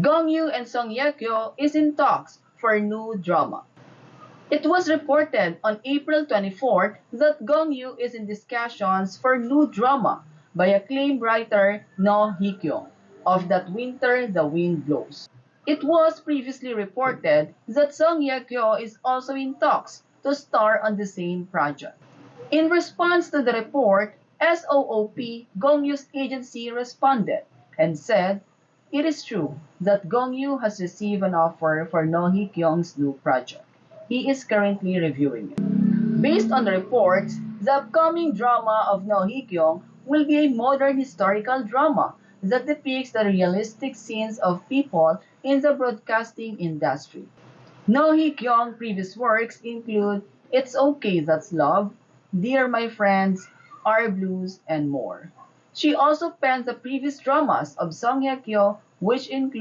Gong Yoo and Song Ye Kyo is in talks for new drama. It was reported on April 24th that Gong Yoo is in discussions for new drama by acclaimed writer No Hee Kyung of That Winter the Wind Blows. It was previously reported that Song Ye Kyo is also in talks to star on the same project. In response to the report, SOOP Gong Yoo's agency responded and said, "It is true that Gong Yoo has received an offer for No Hee Kyung's new project. He is currently reviewing it." Based on the reports, the upcoming drama of No Hee Kyung will be a modern historical drama that depicts the realistic scenes of people in the broadcasting industry. No Hee Kyung's previous works include It's Okay That's Love, Dear My Friends, Our Blues, and more. She also penned the previous dramas of Song Hye Kyo, which include